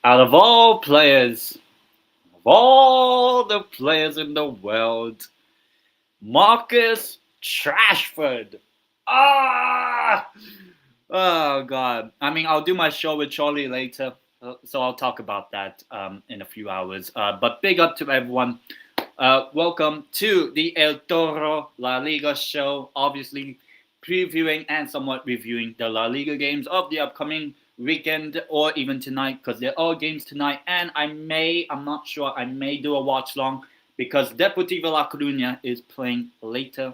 Out of all players, of all the players in the world, Marcus Trashford. Ah! Oh, God. I mean, I'll do my show with Charlie later, so I'll talk about that in a few hours. But big up to everyone. Welcome to the El Toro La Liga show. Obviously, previewing and somewhat reviewing the La Liga games of the upcoming weekend or even tonight because they're all games tonight. And I'm not sure, I may do a watch long because Deportivo La Coruña is playing later.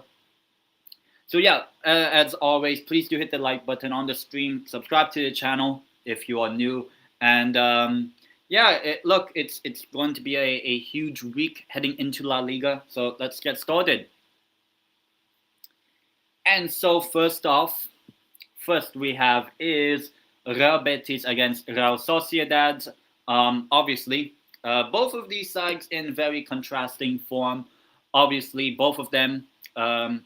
So yeah, as always, please do hit the like button on the stream. Subscribe to the channel if you are new, and yeah, look, it's going to be a huge week heading into La Liga. So let's get started. And so first we have is Real Betis against Real Sociedad. Obviously, both of these sides in very contrasting form. Obviously, both of them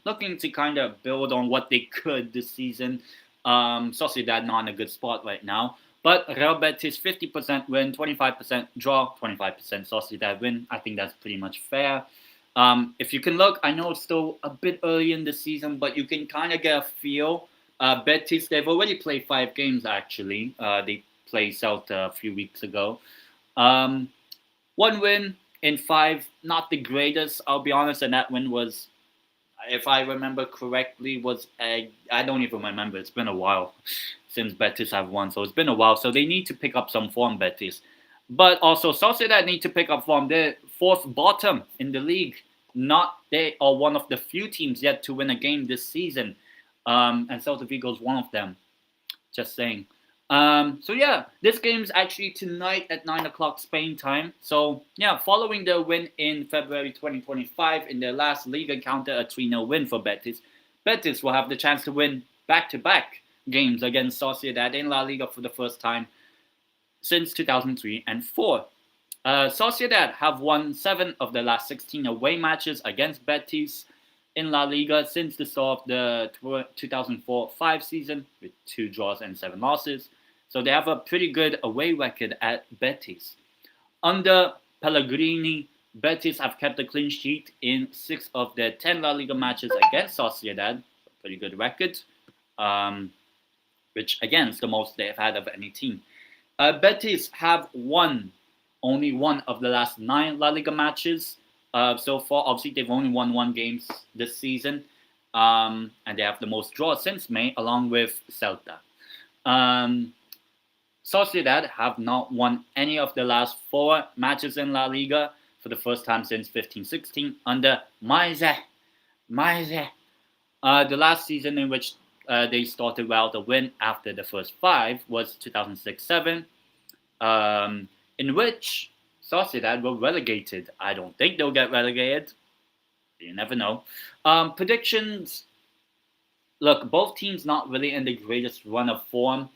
looking to kind of build on what they could this season. Sociedad not in a good spot right now. But Real Betis 50% win, 25% draw, 25% Sociedad win. I think that's pretty much fair. If you can look, I know it's still a bit early in the season, but you can kind of get a feel. Betis, they've already played 5 games actually. They played Celta a few weeks ago. Um, one win in 5, not the greatest, I'll be honest, and that win was, if I remember correctly, I don't even remember. It's been a while since Betis have won, so it's been a while. So they need to pick up some form, Betis. But also, Sociedad need to pick up form. They're fourth bottom in the league. Not they are one of the few teams yet to win a game this season, and Celta Vigo is one of them. Just saying. So yeah, this game's actually tonight at 9 o'clock Spain time. So yeah, following their win in February 2025 in their last league encounter, a 3-0 win for Betis, Betis will have the chance to win back-to-back games against Sociedad in La Liga for the first time since 2003 and 4. Sociedad have won 7 of the last 16 away matches against Betis in La Liga since the start of the 2004-5 season with 2 draws and 7 losses. So they have a pretty good away record at Betis. Under Pellegrini, Betis have kept a clean sheet in 6 of their 10 La Liga matches against Sociedad. Pretty good record, which again is the most they've had of any team. Betis have won only 1 of the last 9 La Liga matches so far. Obviously, they've only won 1 game this season, and they have the most draws since May, along with Celta. Sociedad have not won any of the last 4 matches in La Liga for the first time since 15-16 under Maise. The last season in which they started well to win after the first 5 was 2006-7, in which Sociedad were relegated. I don't think they'll get relegated. You never know. Predictions. Look, both teams not really in the greatest run of form.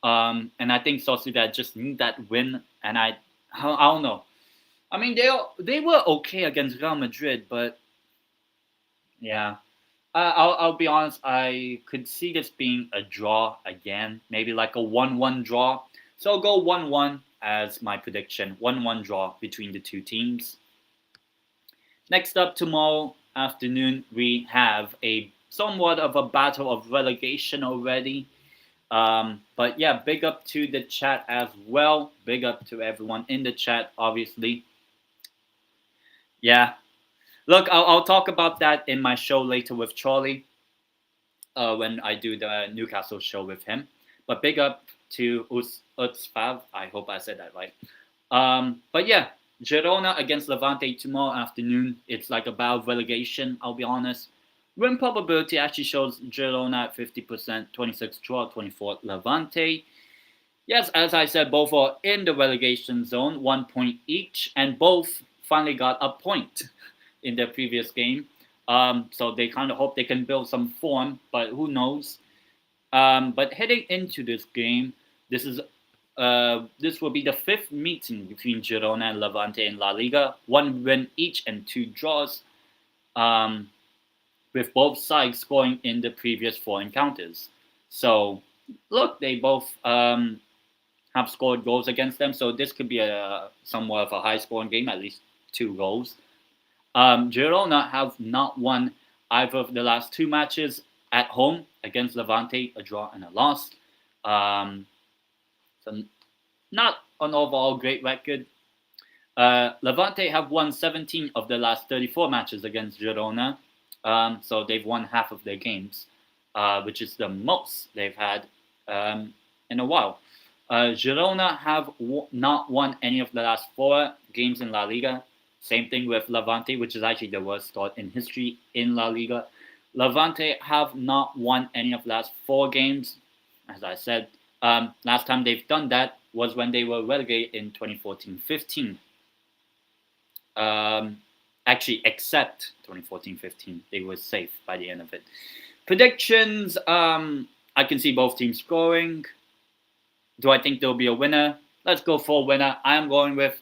And I think Sociedad just need that win. And I don't know. I mean, they were okay against Real Madrid, but yeah. I'll be honest. I could see this being a draw again, maybe like a 1-1 draw. So I'll go 1-1 as my prediction. 1-1 draw between the 2 teams. Next up, tomorrow afternoon, we have a somewhat of a battle of relegation already. But yeah, big up to the chat as well. Big up to everyone in the chat, obviously. Yeah. Look, I'll talk about that in my show later with Charlie when I do the Newcastle show with him. But big up to Utsfav. I hope I said that right. But yeah, Girona against Levante tomorrow afternoon. It's like about relegation, I'll be honest. Win probability actually shows Girona at 50%, 26 draw, 24 Levante. Yes, as I said, both are in the relegation zone, 1 point each, and both finally got a point in their previous game. So they kind of hope they can build some form, but who knows? But heading into this game, this will be the 5th meeting between Girona and Levante in La Liga. 1 win each and 2 draws, with both sides scoring in the previous 4 encounters. So, look, they both have scored goals against them. So this could be a somewhat of a high-scoring game, at least 2 goals. Girona have not won either of the last 2 matches at home against Levante, a draw and a loss. So not an overall great record. Levante have won 17 of the last 34 matches against Girona. So they've won half of their games, which is the most they've had in a while. Girona have not won any of the last 4 games in La Liga. Same thing with Levante, which is actually the worst start in history in La Liga. Levante have not won any of the last 4 games. As I said, last time they've done that was when they were relegated in 2014-15. Actually, except 2014-15, they were safe by the end of it. Predictions, I can see both teams scoring. Do I think there'll be a winner? Let's go for a winner. I'm going with,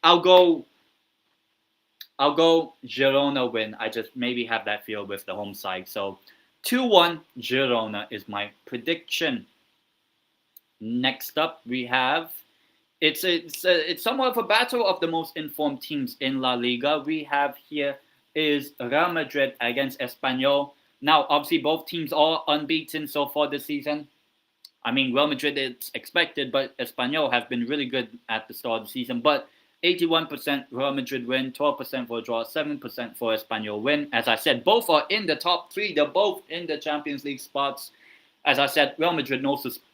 I'll go Girona win. I just maybe have that feel with the home side. So 2-1 Girona is my prediction. Next up, we have it's somewhat of a battle of the most informed teams in La Liga. We have here is Real Madrid against Espanyol. Now, obviously, both teams are unbeaten so far this season. I mean, Real Madrid is expected, but Espanyol have been really good at the start of the season. But 81% Real Madrid win, 12% for a draw, 7% for Espanyol win. As I said, both are in the top 3. They're both in the Champions League spots. As I said, Real Madrid,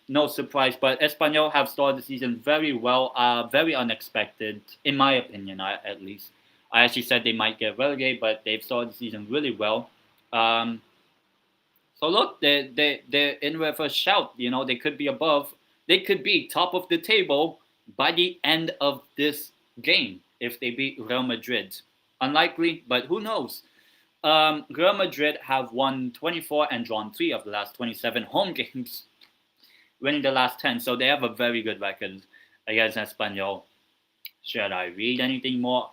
no surprise, but Espanyol have started the season very well, very unexpected, in my opinion, at least. I actually said they might get relegated, but they've started the season really well. So look, they're in with a shout. You know, they could be above. They could be top of the table by the end of this game if they beat Real Madrid. Unlikely, but who knows? Real Madrid have won 24 and drawn 3 of the last 27 home games, winning the last 10. So they have a very good record against Espanyol. Should I read anything more?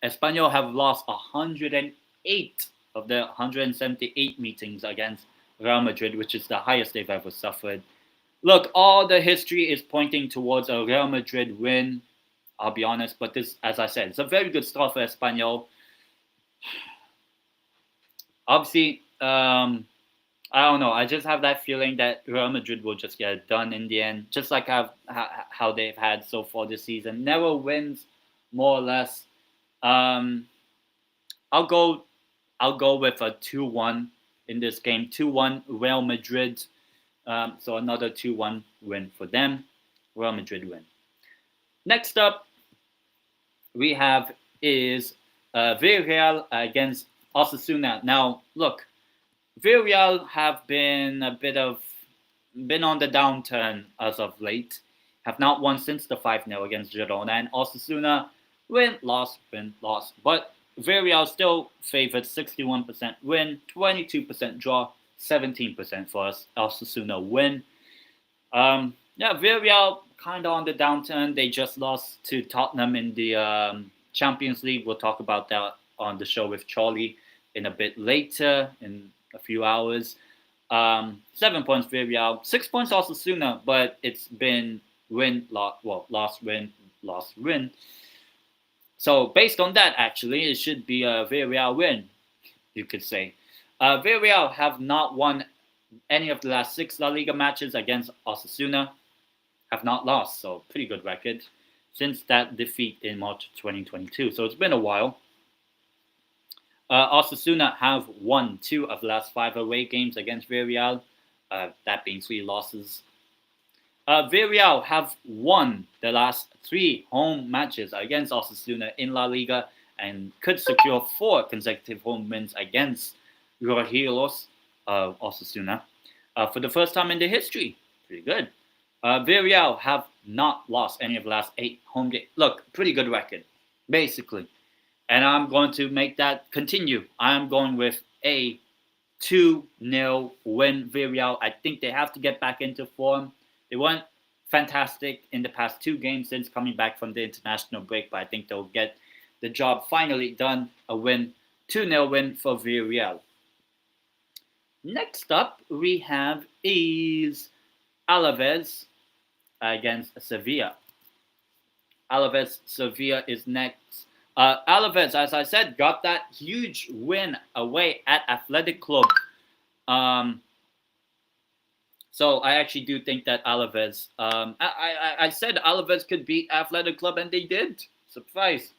Espanyol have lost 108 of their 178 meetings against Real Madrid, which is the highest they've ever suffered. Look, all the history is pointing towards a Real Madrid win. I'll be honest, but this, as I said, it's a very good start for Espanyol. Obviously, I don't know. I just have that feeling that Real Madrid will just get it done in the end, just like how they've had so far this season. Never wins, more or less. I'll go with a 2-1 in this game. 2-1 Real Madrid. So another 2-1 win for them. Real Madrid win. Next up, we have is Villarreal against Osasuna. Now, look, Villarreal have been been on the downturn as of late. Have not won since the 5-0 against Girona, and Osasuna win, loss, but Villarreal still favored 61% win, 22% draw, 17% for Osasuna win. Villarreal kind of on the downturn. They just lost to Tottenham in the Champions League. We'll talk about that on the show with Charlie in a bit later, in a few hours. 7 points Villarreal, 6 points Osasuna, but it's been loss, win. So based on that, actually, it should be a Villarreal win, you could say. Villarreal have not won any of the last 6 La Liga matches against Osasuna. Have not lost, so pretty good record since that defeat in March 2022. So it's been a while. Osasuna have won 2 of the last 5 away games against Villarreal, that being 3 losses. Villarreal have won the last 3 home matches against Osasuna in La Liga and could secure 4 consecutive home wins against Rojillos of Osasuna for the first time in their history. Pretty good. Villarreal have not lost any of the last 8 home games. Look, pretty good record, basically. And I'm going to make that continue. I'm going with a 2-0 win Villarreal. I think they have to get back into form. They weren't fantastic in the past 2 games since coming back from the international break, but I think they'll get the job finally done. A win, 2-0 win for Villarreal. Next up, we have is Alavés against Sevilla. Alavés Sevilla is next. Alavés, as I said, got that huge win away at Athletic Club. Um, so I actually do think that Alavés. I said Alavés could beat Athletic Club, and they did. Surprise!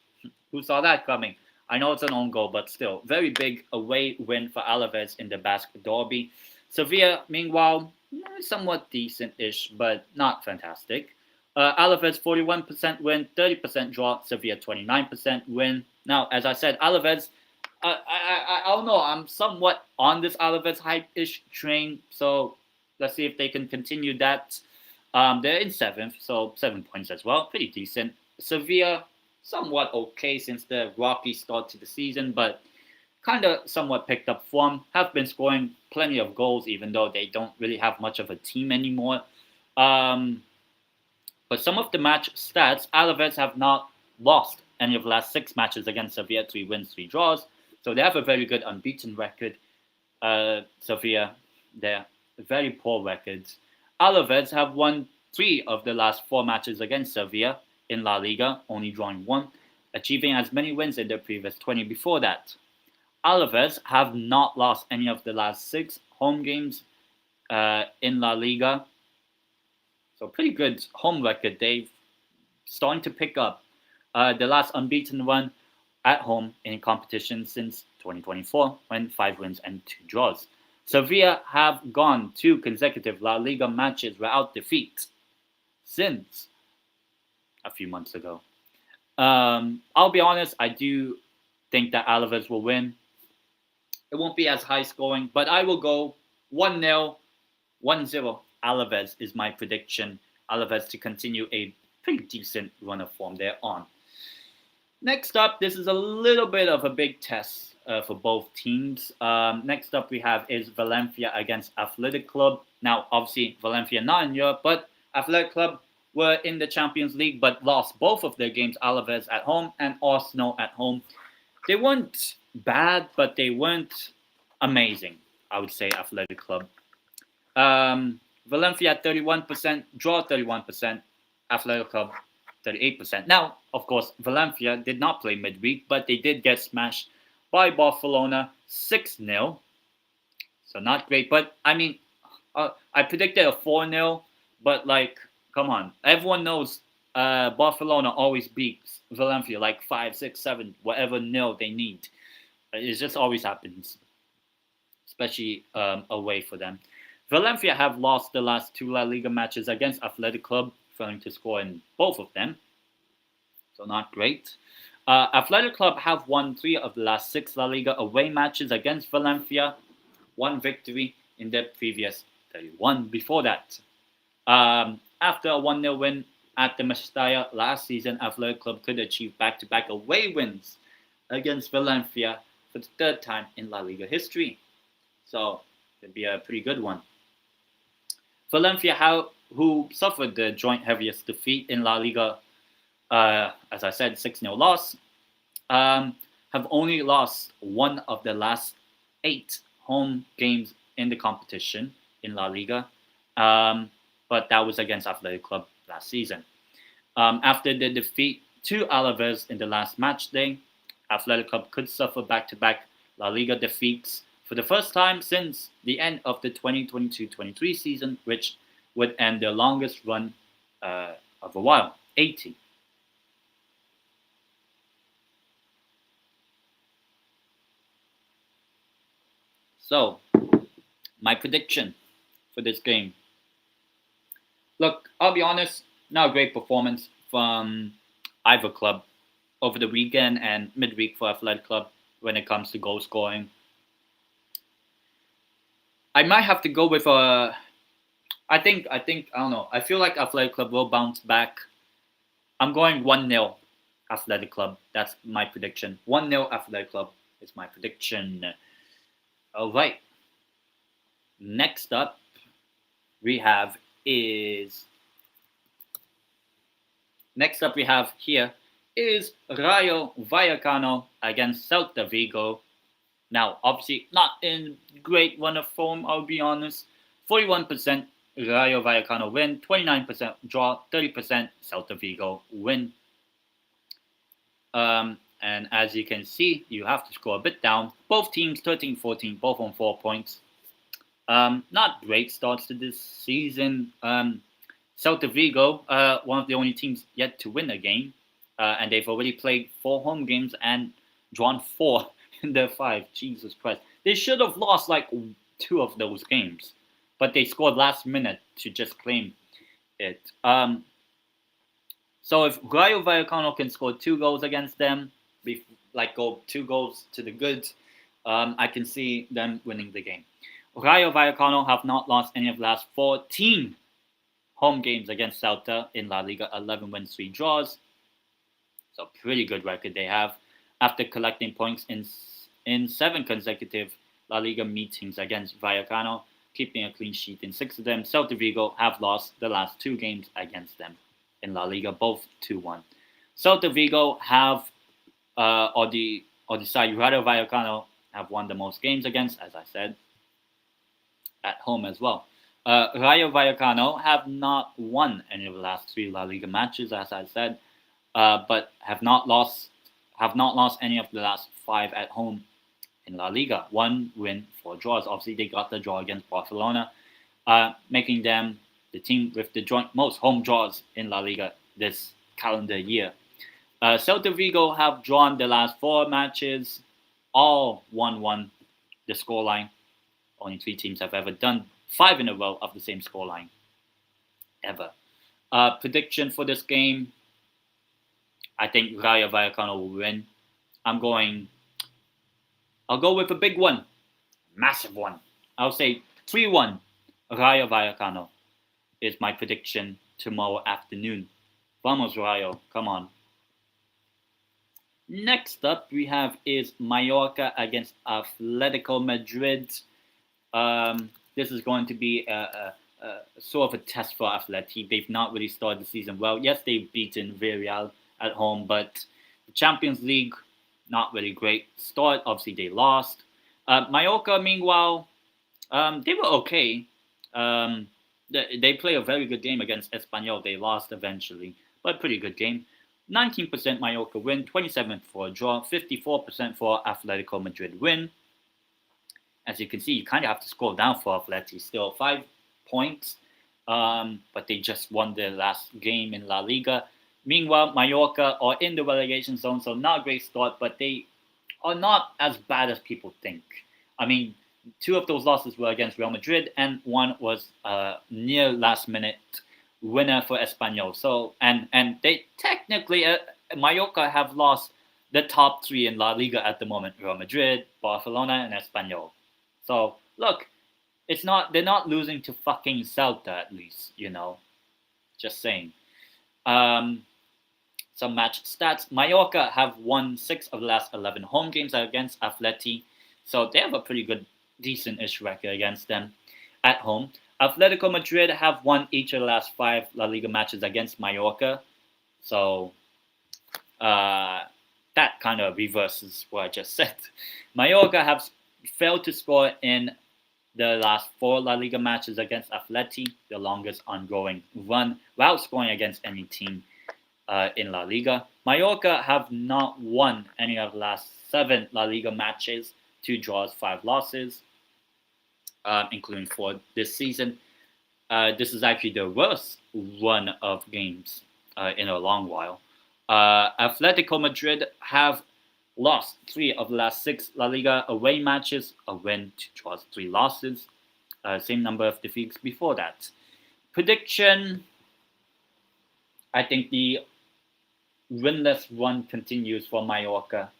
Who saw that coming? I know it's an own goal, but still, very big away win for Alavés in the Basque derby. Sevilla, meanwhile, somewhat decent-ish, but not fantastic. Alavés 41% win, 30% draw. Sevilla 29% win. Now, as I said, Alavés. I don't know. I'm somewhat on this Alavés hype-ish train, so let's see if they can continue that. They're in seventh, so 7 points as well, pretty decent. Sevilla, somewhat okay since the rocky start to the season, but kind of somewhat picked up form. Have been scoring plenty of goals, even though they don't really have much of a team anymore. But some of the match stats, Alavés have not lost any of the last 6 matches against Sevilla, 3 wins, 3 draws. So they have a very good unbeaten record. Sevilla, they're very poor records. Alavés have won 3 of the last 4 matches against Sevilla in La Liga, only drawing 1, achieving as many wins in their previous 20 before that. Alavés have not lost any of the last 6 home games in La Liga. So pretty good home record. They've starting to pick up. The last unbeaten one at home in competition since 2024, when 5 wins and 2 draws. Sevilla have gone 2 consecutive La Liga matches without defeat since a few months ago. I'll be honest, I do think that Alavés will win. It won't be as high scoring, but I will go 1-0, 1-0. Alavés is my prediction. Alavés to continue a pretty decent run of form they're on. Next up, this is a little bit of a big test for both teams. Next up we have is Valencia against Athletic Club. Now, obviously, Valencia not in Europe, but Athletic Club were in the Champions League, but lost both of their games, Alavés at home and Arsenal at home. They weren't bad, but they weren't amazing, I would say, Athletic Club. Valencia 31%, draw 31%, Athletic Club 38%. Now, of course, Valencia did not play midweek, but they did get smashed by Barcelona 6-0. So not great, but I mean, I predicted a 4-0, but like, come on. Everyone knows Barcelona always beats Valencia like 5, 6, 7, whatever nil they need. It just always happens, especially away for them. Valencia have lost the last 2 La Liga matches against Athletic Club, failing to score in both of them. So not great. Athletic Club have won 3 of the last 6 La Liga away matches against Valencia. 1 victory in their previous 31 before that. After a 1-0 win at the Mestalla last season, Athletic Club could achieve back-to-back away wins against Valencia for the 3rd time in La Liga history. So it'd be a pretty good one. Valencia, who suffered the joint heaviest defeat in La Liga, as I said, 6-0 loss, have only lost 1 of the last 8 home games in the competition in La Liga, but that was against Athletic Club last season. After the defeat to Alavés in the last match day, Athletic Club could suffer back-to-back La Liga defeats for the first time since the end of the 2022-23 season, which would end their longest run of a while, 80. So, my prediction for this game. Look, I'll be honest, not a great performance from either club over the weekend and midweek for Athletic Club when it comes to goal scoring. I might have to go with I don't know. I feel like Athletic Club will bounce back. I'm going 1-0 Athletic Club. That's my prediction. 1-0 Athletic Club is my prediction. All right. Next up, we have here is Rayo Vallecano against Celta Vigo. Now, obviously, not in great run of form, I'll be honest. 41% Rayo Vallecano win, 29% draw, 30% Celta Vigo win. And as you can see, you have to score a bit down. Both teams 13-14, both on 4 points. Not great starts to this season. Celta Vigo, one of the only teams yet to win a game, and they've already played 4 home games and drawn 4 in their 5. Jesus Christ. They should have lost like 2 of those games, but they scored last minute to just claim it. So if Rayo Vallecano can score 2 goals against them, go 2 goals to the good, I can see them winning the game. Rayo Vallecano have not lost any of the last 14 home games against Celta in La Liga, 11 wins, 3 draws. So pretty good record they have after collecting points in 7 consecutive La Liga meetings against Vallecano, keeping a clean sheet in 6 of them. Celta Vigo have lost the last 2 games against them in La Liga, both 2-1. Celta Vigo have, or the side Rayo Vallecano have won the most games against, as I said, at home as well. Rayo Vallecano have not won any of the last 3 La Liga matches, as I said, but have not lost any of the last 5 at home in La Liga. 1 win, 4 draws. Obviously, they got the draw against Barcelona, making them the team with the joint most home draws in La Liga this calendar year. Celta Vigo have drawn the last 4 matches, all 1-1 the scoreline. Only 3 teams have ever done 5 in a row of the same scoreline ever. Prediction for this game, I think Rayo Vallecano will win. I'll go with a big one, massive one. I'll say 3-1 Rayo Vallecano is my prediction tomorrow afternoon. Vamos Rayo, come on. Next up we have is Mallorca against Atlético Madrid. This is going to be a sort of a test for Atleti. They've not really started the season well. Yes, they've beaten Villarreal at home, but the Champions League, not really great start. Obviously, they lost. Mallorca, meanwhile, they were okay. They play a very good game against Espanyol. They lost eventually, but pretty good game. 19% Mallorca win, 27% for a draw, 54% for Atlético Madrid win. As you can see, you kind of have to scroll down for Atleti. Still 5 points, but they just won their last game in La Liga. Meanwhile, Mallorca are in the relegation zone, so not a great start, but they are not as bad as people think. I mean, 2 of those losses were against Real Madrid, and 1 was near last-minute winner for Espanyol. So, and they technically, Mallorca have lost the top 3 in La Liga at the moment: Real Madrid, Barcelona, and Espanyol. So look, they're not losing to fucking Celta, at least, Just saying. Some match stats. Mallorca have won 6 of the last 11 home games against Atleti, so they have a pretty good, decent-ish record against them at home. Atlético Madrid have won each of the last 5 La Liga matches against Mallorca, so that kind of reverses what I just said. Mallorca have failed to score in the last 4 La Liga matches against Atleti, the longest ongoing run, without scoring against any team in La Liga. Mallorca have not won any of the last 7 La Liga matches, 2 draws, 5 losses, including 4 this season. This is actually the worst run of games in a long while. Atlético Madrid have lost 3 of the last 6 La Liga away matches, a win, 2 draws, 3 losses. Same number of defeats before that. Prediction, I think the winless run continues for Mallorca.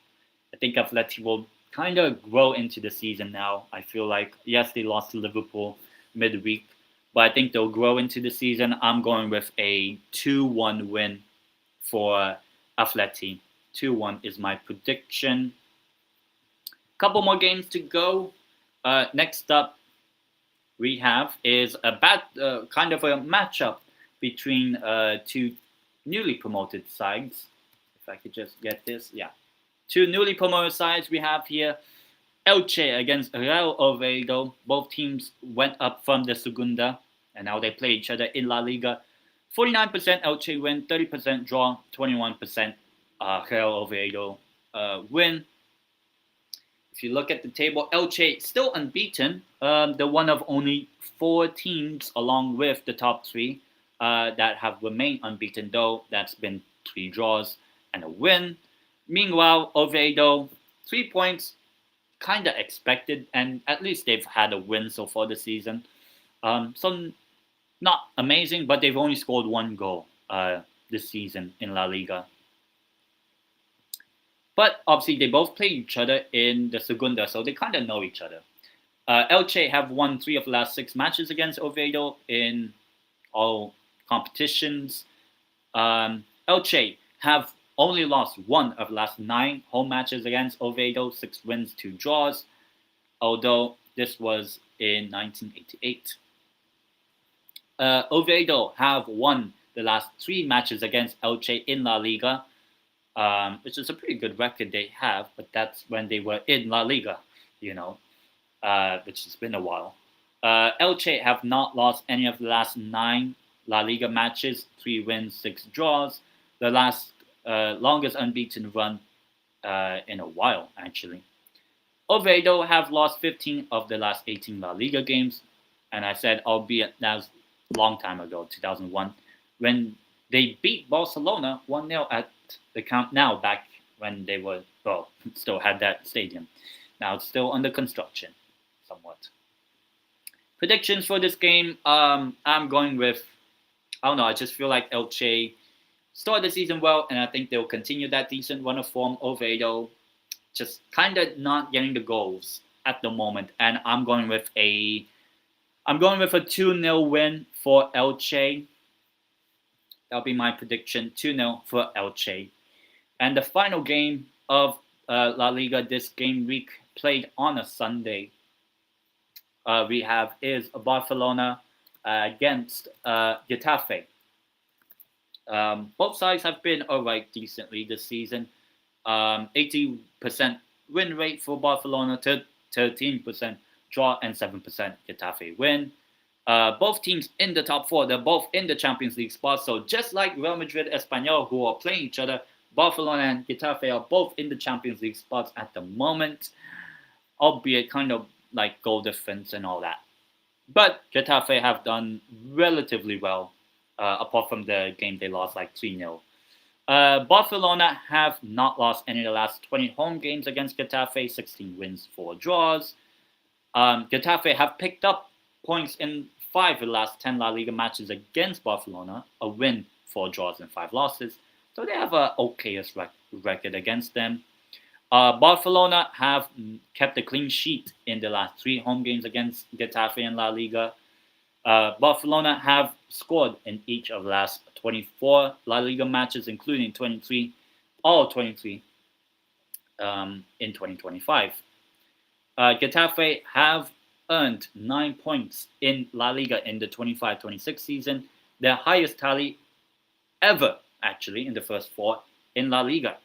I think Atleti will kind of grow into the season now. I feel like, yes, they lost to Liverpool midweek, but I think they'll grow into the season. I'm going with a 2-1 win for Atleti. 2-1 is my prediction. Couple more games to go. Next up, we have is a kind of a matchup between 2 newly promoted sides. If I could just get this, yeah. 2 newly promoted sides we have here. Elche against Real Oviedo. Both teams went up from the Segunda And now they play each other in La Liga. 49% Elche win, 30% draw, 21% Real Oviedo win. If you look at the table, Elche still unbeaten. They're one of only 4 teams, along with the top 3, that have remained unbeaten, though that's been 3 draws and a win. Meanwhile, Oviedo, 3 points, kind of expected, and at least they've had a win so far this season. So not amazing, but they've only scored 1 goal this season in La Liga. But obviously, they both play each other in the Segunda, so they kind of know each other. Elche have won 3 of the last 6 matches against Oviedo in all competitions. Elche have only lost 1 of the last 9 home matches against Oviedo, 6 wins, 2 draws, although this was in 1988. Oviedo have won the last 3 matches against Elche in La Liga, which is a pretty good record they have, but that's when they were in La Liga, which has been a while. Elche have not lost any of the last 9 La Liga matches, 3 wins, 6 draws. The last longest unbeaten run in a while, actually. Oviedo have lost 15 of the last 18 La Liga games, and I said, albeit that was a long time ago, 2001, when they beat Barcelona 1-0 at the Camp Nou back when they were, still had that stadium. Now it's still under construction, somewhat. Predictions for this game, I'm going with, I don't know, I just feel like Elche started the season well, and I think they'll continue that decent run of form. Oviedo just kind of not getting the goals at the moment, and I'm going with a 2-0 win for Elche. That'll be my prediction, 2-0 for Elche. And the final game of La Liga this game week, played on a Sunday, we have is Barcelona against Getafe. Both sides have been alright decently this season. 80% win rate for Barcelona, 13% draw, and 7% Getafe win. Both teams in the top 4, they're both in the Champions League spots. So just like Real Madrid, Espanyol, who are playing each other, Barcelona and Getafe are both in the Champions League spots at the moment, albeit kind of like goal difference and all that. But Getafe have done relatively well, apart from the game they lost like 3-0. Barcelona have not lost any of the last 20 home games against Getafe, 16 wins, 4 draws. Getafe have picked up points in 5 of the last 10 La Liga matches against Barcelona, a win, 4 draws, and 5 losses. So they have a okayest record against them. Barcelona have kept a clean sheet in the last 3 home games against Getafe in La Liga. Barcelona have scored in each of the last 24 La Liga matches, including all 23 in 2025. Getafe have earned 9 points in La Liga in the 25-26 season, their highest tally ever, actually, in the first 4 in La Liga.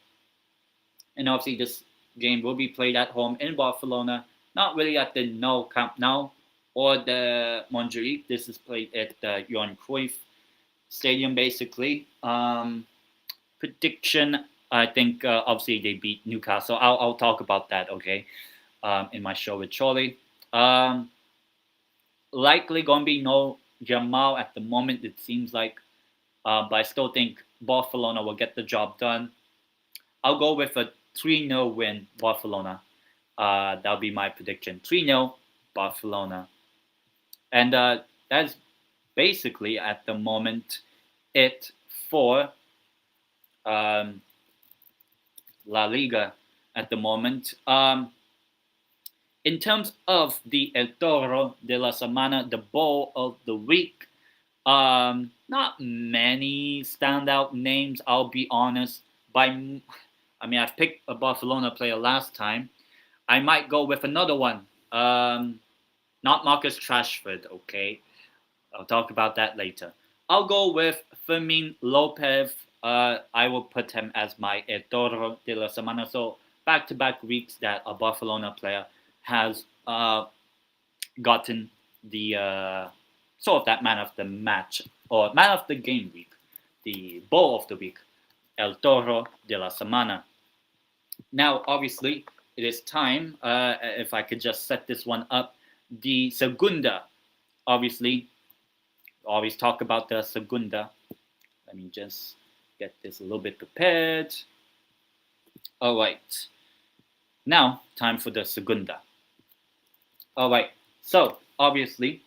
And obviously, this game will be played at home in Barcelona, not really at the Camp Nou or the Montjuic. This is played at the Johan Cruyff Stadium, basically. Prediction, I think, obviously, they beat Newcastle. I'll talk about that, okay, in my show with Charlie. Likely going to be no Jamal at the moment, it seems like. But I still think Barcelona will get the job done. I'll go with a 3-0 win, Barcelona. That'll be my prediction. 3-0, Barcelona. And that's basically, at the moment, it for La Liga at the moment. In terms of the El Toro de la Semana, the ball of the week, not many standout names, I'll be honest. I've picked a Barcelona player last time. I might go with another one. Not Marcus Rashford, okay? I'll talk about that later. I'll go with Fermin Lopez. I will put him as my El Toro de la Semana. So back-to-back weeks that a Barcelona player has gotten the sort of that man of the match or man of the game week, the ball of the week, El Toro de la Semana. Now, obviously, it is time. If I could just set this one up, the Segunda. Obviously, always talk about the Segunda. Let me just get this a little bit prepared. All right. Now, time for the Segunda. All right. So, obviously,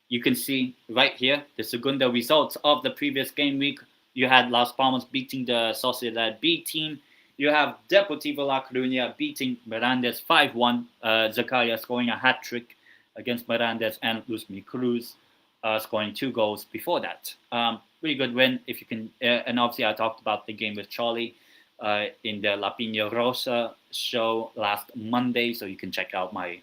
you can see right here the Segunda results of the previous game week. You had Las Palmas beating the Sociedad B team. You have Deportivo La Coruña beating Mirandes 5-1. Zakaria scoring a hat-trick against Mirandes, and Luis Cruz scoring 2 goals before that. Really good win. If you can, and obviously I talked about the game with Charlie in the La Piña Rosa show last Monday, so you can check out my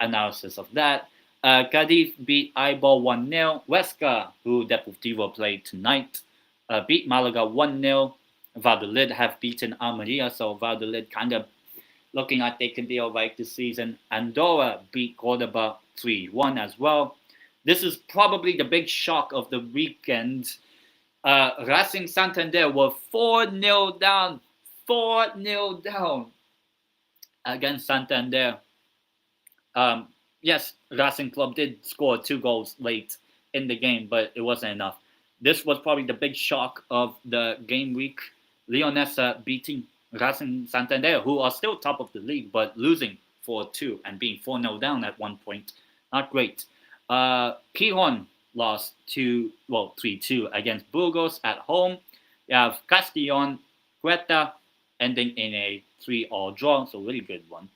analysis of that. Cadiz beat Eibar 1-0. Huesca, who Deportivo played tonight, beat Malaga 1-0. Valladolid have beaten Almeria, so Valladolid kind of looking like they can be all right this season. Andorra beat Cordoba 3-1 as well. This is probably the big shock of the weekend. Racing Santander were 4-0 down. 4-0 down against Santander. Yes, Racing Club did score 2 goals late in the game, but it wasn't enough. This was probably the big shock of the game week. Leonesa beating Racing Santander, who are still top of the league, but losing 4-2 and being 4-0 down at one point. Not great. Gijon lost 3-2 against Burgos at home. You have Castellón, Huerta ending in a 3-3 draw, so really good one.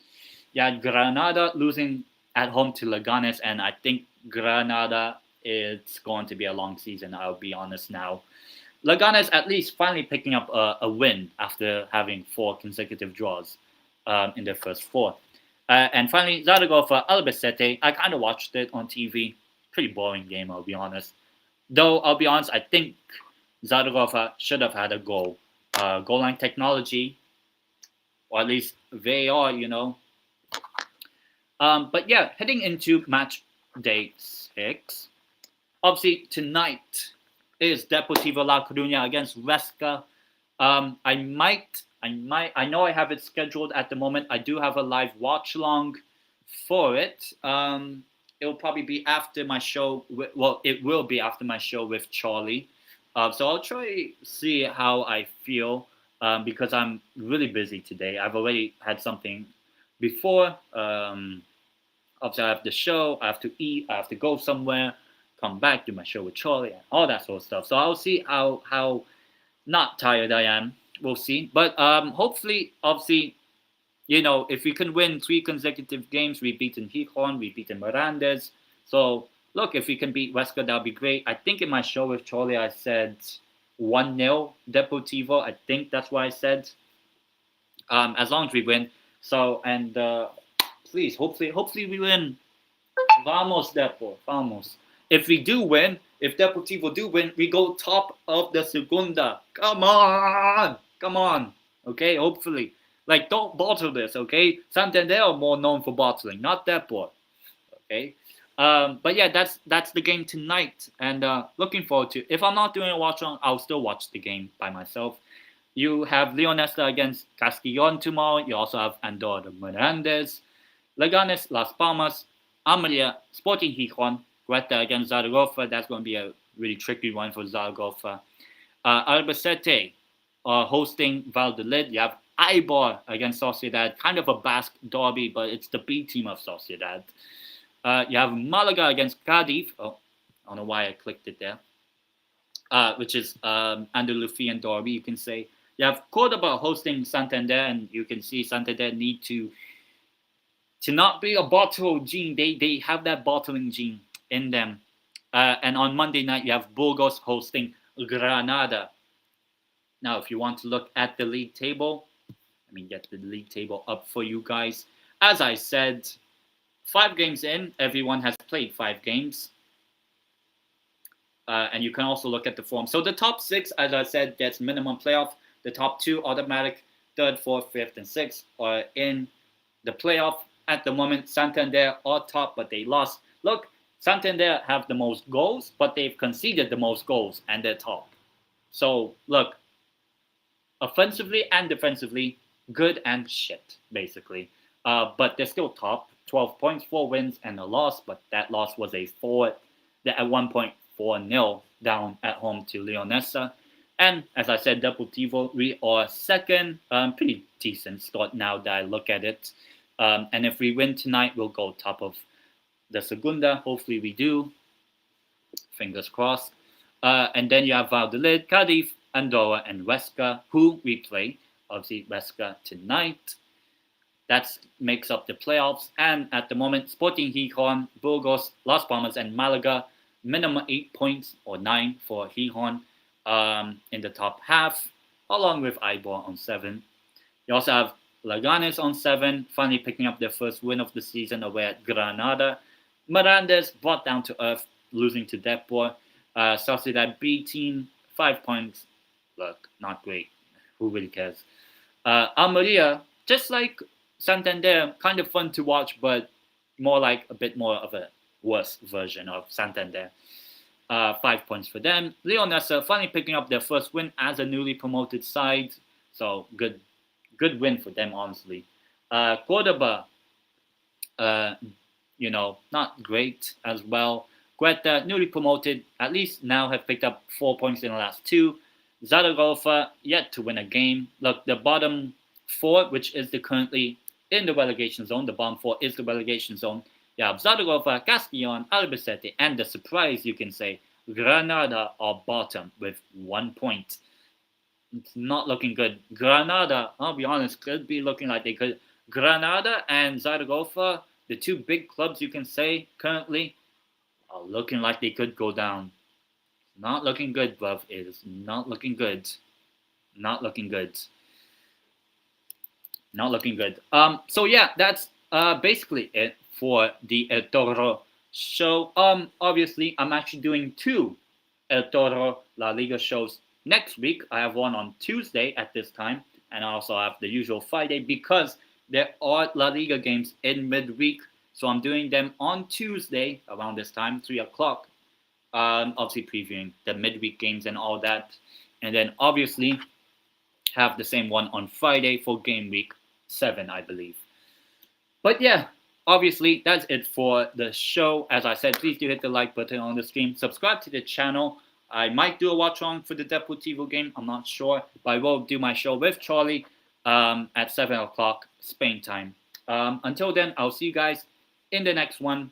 You had Granada losing at home to Leganes, and I think Granada, it's going to be a long season, I'll be honest now. Leganes at least finally picking up a win after having 4 consecutive draws in their first 4. And finally, Zaragoza Albacete. I kind of watched it on TV. Pretty boring game, I'll be honest. Though, I'll be honest, I think Zaragoza should have had a goal. Goal line technology, or at least VAR, you know. But yeah, heading into match day 6. Obviously, tonight is Deportivo La Coruña against Huesca. I know I have it scheduled at the moment. I do have a live watch along for it. It'll probably be after my show. It will be after my show with Charlie. So I'll try to see how I feel because I'm really busy today. I've already had something before. Obviously, I have the show. I have to eat. I have to go somewhere. Come back, do my show with Charlie, and all that sort of stuff. So I'll see how not tired I am. We'll see. But hopefully, obviously, you know, if we can win 3 consecutive games, we've beaten Gijon, we've beaten Mirandes. So look, if we can beat Huesca, that'll be great. I think in my show with Charlie, I said 1-0 Deportivo. I think that's what I said. As long as we win. So, and please, hopefully we win. Vamos, Depo. Vamos. If we do win, if Deportivo do win, we go top of the Segunda. Come on. Okay, hopefully. Like, don't bottle this, okay? Santander are more known for bottling, not Depor. Okay? But yeah, that's the game tonight. And looking forward to it. If I'm not doing a watch on, I'll still watch the game by myself. You have Leonesa against Castellón tomorrow. You also have Andorra Mirandes, Leganes, Las Palmas, Almeria, Sporting Gijon, Huerta against Zaragoza. That's going to be a really tricky one for Zaragoza. Albacete hosting Valladolid. You have Eibar against Sociedad. Kind of a Basque derby, but it's the B team of Sociedad. You have Malaga against Cadiz. Oh, I don't know why I clicked it there. Which is Andalusian derby, you can say. You have Cordoba hosting Santander, and you can see Santander need to not be a bottle gene. They have that bottling gene in them. And on Monday night, you have Burgos hosting Granada. Now, if you want to look at the league table, let me get the league table up for you guys. As I said, 5 games in, everyone has played 5 games. And you can also look at the form. So the top 6, as I said, gets minimum playoff. The top 2 automatic, 3rd, 4th, 5th, and 6th are in the playoff. At the moment, Santander are top, but they lost. Look, Santander have the most goals, but they've conceded the most goals, and they're top. So, look, offensively and defensively, good and shit, basically. But they're still top. 12 points, 4 wins, and a loss, but that loss was a 4. They're at 1.4-0 down at home to Leonessa. And as I said, Deportivo, we are second. Pretty decent start now that I look at it. And if we win tonight, we'll go top of the Segunda. Hopefully we do. Fingers crossed. And then you have Valladolid, Cadiz, Andorra, and Huesca, who we play. Obviously, Huesca tonight. That makes up the playoffs. And at the moment, Sporting Gijón, Burgos, Las Palmas, and Malaga, minimum 8 points or 9 for Gijón in the top half, along with Eibar on 7. You also have Leganes on 7, finally picking up their first win of the season away at Granada. Miranda's brought down to earth, losing to Depor. Sociedad B team, 5 points. Look, not great. Who really cares? Almeria, just like Santander, kind of fun to watch, but more like a bit more of a worse version of Santander. 5 points for them. Leonessa finally picking up their first win as a newly promoted side. So good win for them, honestly. Cordoba, not great as well. Guetta, newly promoted, at least now have picked up 4 points in the last 2. Zaragoza, yet to win a game. Look, the bottom 4, which is currently in the relegation zone, the bottom 4 is the relegation zone. You have Zaragoza, Castellón, Albacete, and the surprise, you can say, Granada are bottom with 1 point. It's not looking good. Granada, I'll be honest, could be looking like they could. Granada and Zaragoza, the 2 big clubs you can say currently, are looking like they could go down. Not looking good, bruv. It is not looking good. Not looking good. Not looking good. So yeah, that's basically it for the El Toro show. Obviously, I'm actually doing 2 El Toro La Liga shows next week. I have one on Tuesday at this time, and I also have the usual Friday because there are La Liga games in midweek. So I'm doing them on Tuesday around this time, 3 o'clock. Obviously previewing the midweek games and all that. And then obviously have the same one on Friday for game week 7, I believe. But yeah, obviously that's it for the show. As I said, please do hit the like button on the stream. Subscribe to the channel. I might do a watch on for the Deportivo game. I'm not sure. But I will do my show with Charlie at 7 o'clock Spain time. Until then, I'll see you guys in the next one.